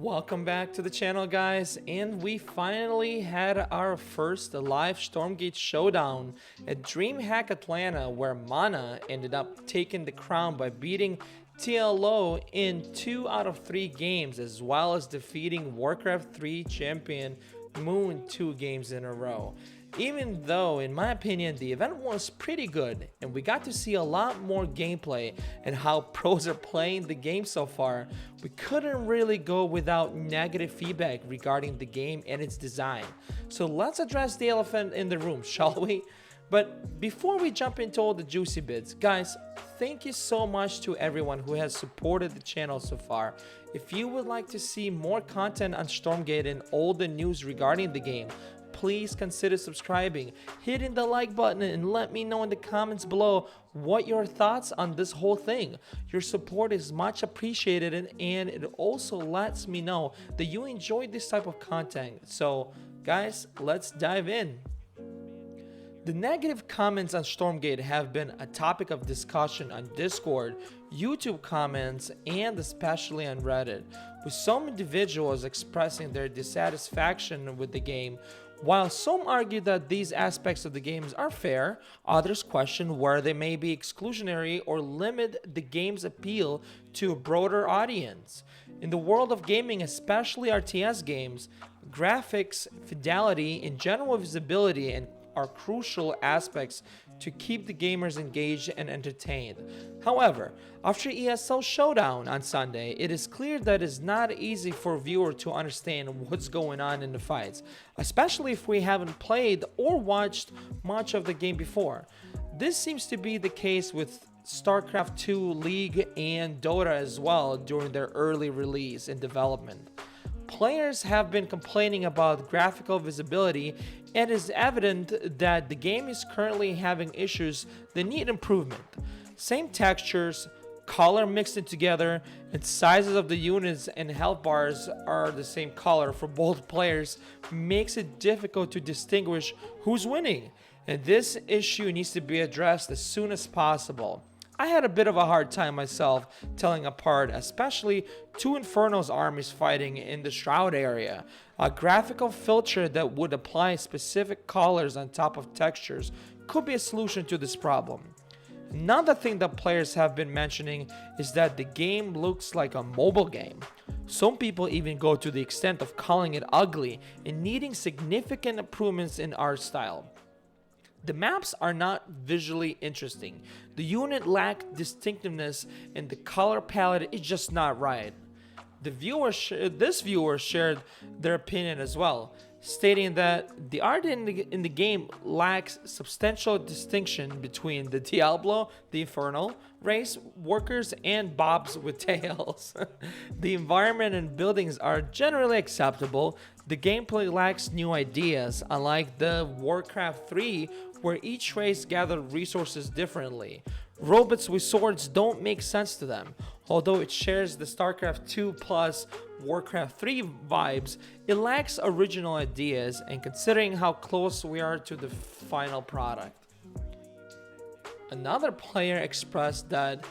Welcome back to the channel, guys, and we finally had our first live Stormgate showdown at DreamHack Atlanta, where Mana ended up taking the crown by beating TLO in 2 out of 3 games, as well as defeating Warcraft 3 champion Moon 2 games in a row. Even though, in my opinion, the event was pretty good and we got to see a lot more gameplay and how pros are playing the game so far, we couldn't really go without negative feedback regarding the game and its design. So let's address the elephant in the room, shall we? But before we jump into all the juicy bits, guys, thank you so much to everyone who has supported the channel so far. If you would like to see more content on Stormgate and all the news regarding the game, please consider subscribing, hitting the like button, and let me know in the comments below what your thoughts on this whole thing. Your support is much appreciated, and it also lets me know that you enjoy this type of content. So guys, let's dive in. The negative comments on Stormgate have been a topic of discussion on Discord, YouTube comments, and especially on Reddit, with some individuals expressing their dissatisfaction with the game. While some argue that these aspects of the games are fair, others question where they may be exclusionary or limit the game's appeal to a broader audience. In the world of gaming, especially RTS games, graphics, fidelity, and general visibility are crucial aspects to keep the gamers engaged and entertained. However, after ESL Showdown on Sunday, it is clear that it's not easy for a viewer to understand what's going on in the fights, especially if we haven't played or watched much of the game before. This seems to be the case with StarCraft 2 League and Dota as well during their early release and development. Players have been complaining about graphical visibility, and it is evident that the game is currently having issues that need improvement. Same textures, color mixed in together, and sizes of the units and health bars are the same color for both players makes it difficult to distinguish who's winning, and this issue needs to be addressed as soon as possible. I had a bit of a hard time myself telling apart, especially two Inferno's armies fighting in the Shroud area. A graphical filter that would apply specific colors on top of textures could be a solution to this problem. Another thing that players have been mentioning is that the game looks like a mobile game. Some people even go to the extent of calling it ugly and needing significant improvements in art style. The maps are not visually interesting, the unit lack distinctiveness, and the color palette is just not right. This viewer shared their opinion as well, stating that the art in the game lacks substantial distinction between the Diablo, the Infernal, race, workers, and bobs with tails. The environment and buildings are generally acceptable. The gameplay lacks new ideas, unlike the Warcraft 3, where each race gathered resources differently. Robots with swords don't make sense to them. Although it shares the StarCraft 2 plus Warcraft 3 vibes, it lacks original ideas, and considering how close we are to the final product. Another player expressed that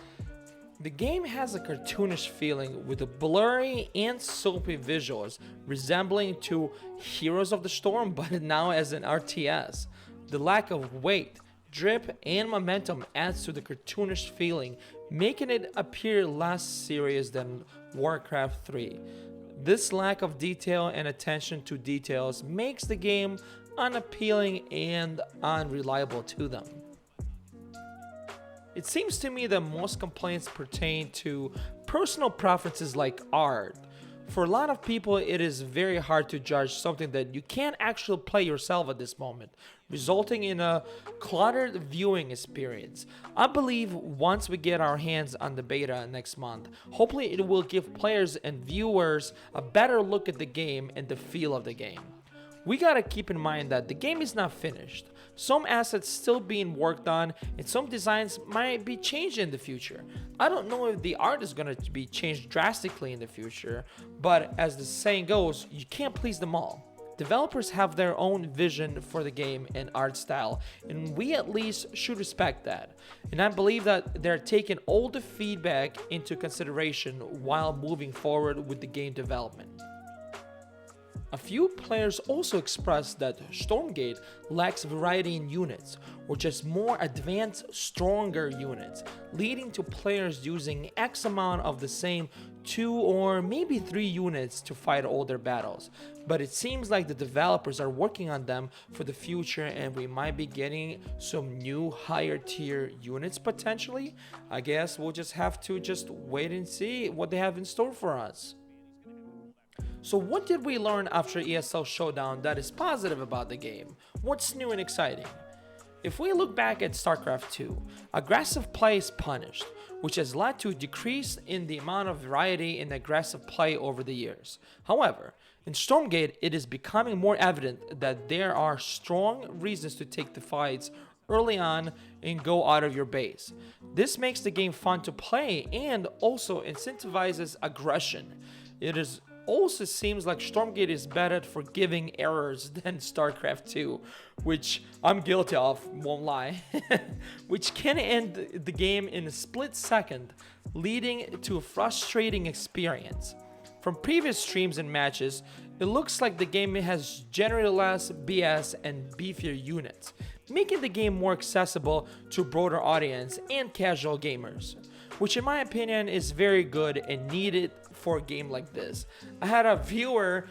the game has a cartoonish feeling with a blurry and soapy visuals, resembling to Heroes of the Storm, but now as an RTS. The lack of weight, drip, and momentum adds to the cartoonish feeling, making it appear less serious than Warcraft 3. This lack of detail and attention to details makes the game unappealing and unreliable to them. It seems to me that most complaints pertain to personal preferences like art. For a lot of people, it is very hard to judge something that you can't actually play yourself at this moment, resulting in a cluttered viewing experience. I believe once we get our hands on the beta next month, hopefully it will give players and viewers a better look at the game and the feel of the game. We gotta keep in mind that the game is not finished. Some assets still being worked on, and some designs might be changed in the future. I don't know if the art is gonna be changed drastically in the future, but as the saying goes, you can't please them all. Developers have their own vision for the game and art style, and we at least should respect that. And I believe that they're taking all the feedback into consideration while moving forward with the game development. A few players also expressed that Stormgate lacks variety in units, or just more advanced, stronger units, leading to players using X amount of the same 2 or maybe 3 units to fight all their battles. But it seems like the developers are working on them for the future, and we might be getting some new higher tier units potentially. I guess we'll just have to wait and see what they have in store for us. So what did we learn after ESL Showdown that is positive about the game? What's new and exciting? If we look back at StarCraft 2, aggressive play is punished, which has led to a decrease in the amount of variety in aggressive play over the years. However, in Stormgate, it is becoming more evident that there are strong reasons to take the fights early on and go out of your base. This makes the game fun to play and also incentivizes aggression. It also seems like Stormgate is better at forgiving errors than StarCraft 2, which I'm guilty of, won't lie, which can end the game in a split second, leading to a frustrating experience. From previous streams and matches, it looks like the game has generally less BS and beefier units, making the game more accessible to a broader audience and casual gamers, which in my opinion is very good and needed for a game like this. I had a viewer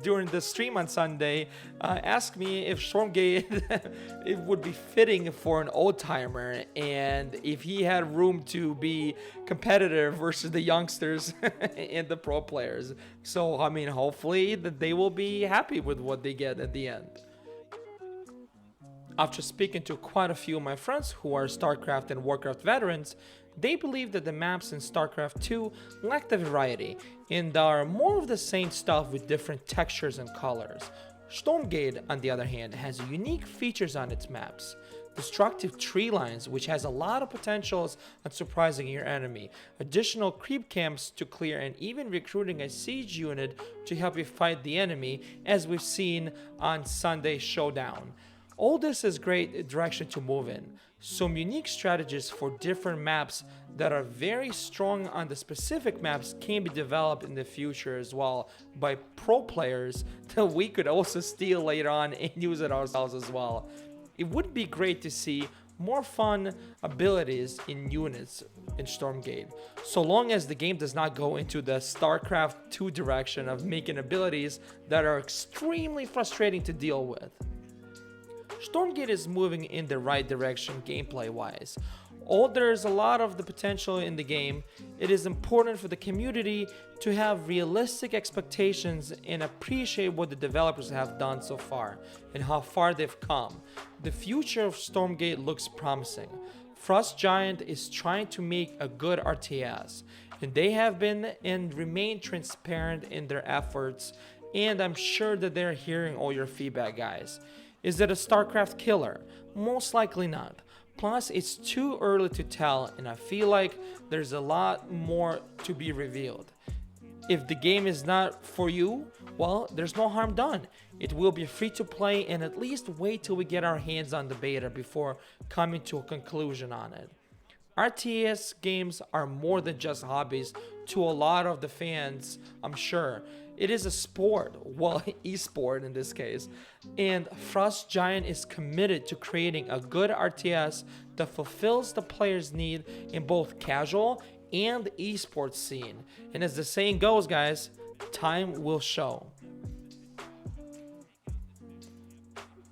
during the stream on Sunday ask me if Stormgate it would be fitting for an old timer and if he had room to be competitive versus the youngsters and the pro players. So I mean, hopefully that they will be happy with what they get at the end. After speaking to quite a few of my friends who are StarCraft and Warcraft veterans, they believe that the maps in StarCraft 2 lack the variety and are more of the same stuff with different textures and colors. Stormgate, on the other hand, has unique features on its maps. Destructive tree lines, which has a lot of potentials on surprising your enemy, additional creep camps to clear, and even recruiting a siege unit to help you fight the enemy, as we've seen on Sundays Showdown. All this is great direction to move in. Some unique strategies for different maps that are very strong on the specific maps can be developed in the future as well by pro players that we could also steal later on and use it ourselves as well. It would be great to see more fun abilities in units in Stormgate, so long as the game does not go into the StarCraft 2 direction of making abilities that are extremely frustrating to deal with. Stormgate is moving in the right direction gameplay-wise. Although there is a lot of the potential in the game, it is important for the community to have realistic expectations and appreciate what the developers have done so far and how far they've come. The future of Stormgate looks promising. Frost Giant is trying to make a good RTS, and they have been and remain transparent in their efforts, and I'm sure that they're hearing all your feedback, guys. Is it a StarCraft killer? Most likely not. Plus, it's too early to tell, and I feel like there's a lot more to be revealed. If the game is not for you, well, there's no harm done. It will be free to play, and at least wait till we get our hands on the beta before coming to a conclusion on it. RTS games are more than just hobbies to a lot of the fans, I'm sure. It is a sport, well, esport in this case, and Frost Giant is committed to creating a good RTS that fulfills the player's need in both casual and esports scene. And as the saying goes, guys, time will show.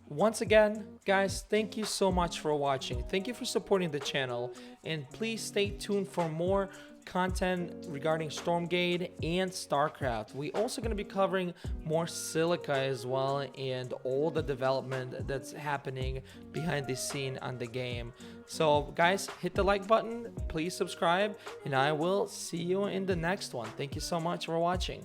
Once again, guys, thank you so much for watching. Thank you for supporting the channel, and please stay tuned for more content regarding Stormgate and StarCraft. We're also going to be covering more Silica as well and all the development that's happening behind the scene on the game. So guys, hit the like button, please subscribe, and I will see you in the next one. Thank you so much for watching.